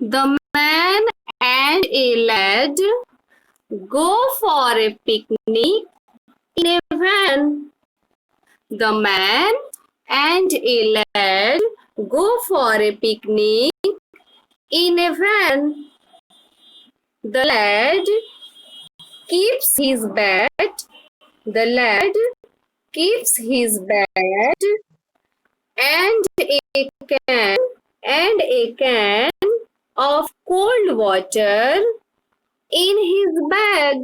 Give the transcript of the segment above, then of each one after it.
The man and a lad go for a picnic in a van. The man and a lad go for a picnic in a van. The lad keeps his bat. The lad keeps his bat and can a can of cold water in his bag.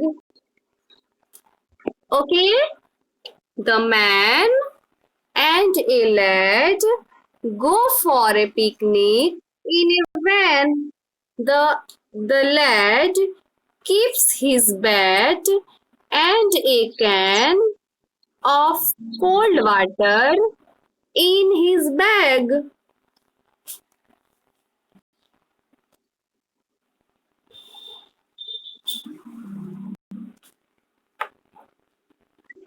Okay? The man and a lad go for a picnic in a van. The lad keeps his bat and a can of cold water in his bag.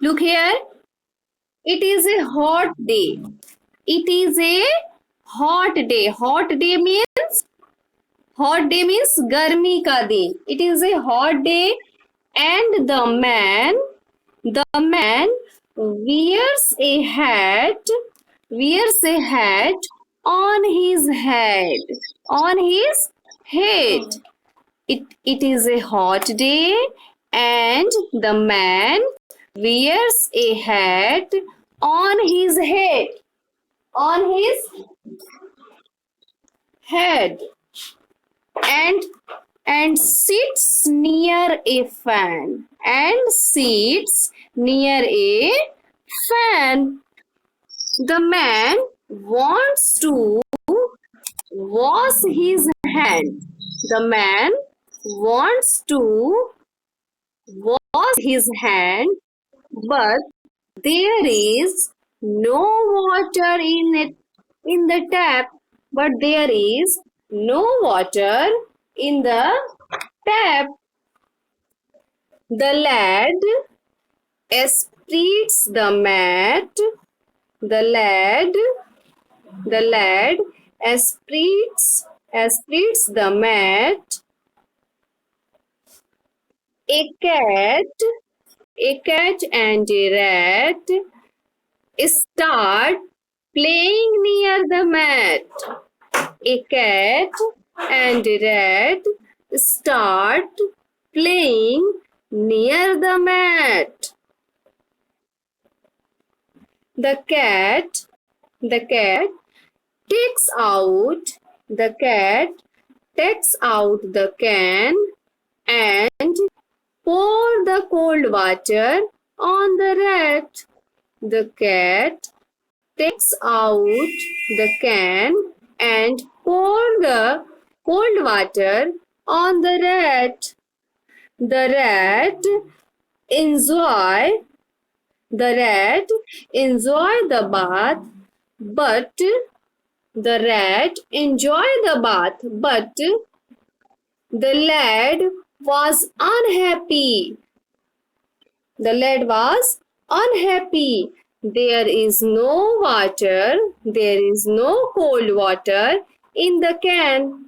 Look here. It is a hot day. It is a hot day. Hot day means गर्मी का दिन. It is a hot day and the man wears a hat on his head. On his head. It is a hot day and the man wears a hat on his head. On his head. And sits near a fan. And sits near a fan. The man wants to wash his hand. The man wants to wash his hand, but there is no water in the tap. But there is no water in the tap. The lad spreads the mat. The lad spreads the mat. A cat and a rat start playing near the mat. A cat and a rat start playing near the mat. The cat takes out the can and pour the cold water on the rat. The cat takes out the can and pour the cold water on the rat. The rat enjoy the bath, but the lad was unhappy. The lad was unhappy. There is no water, there is no cold water in the can.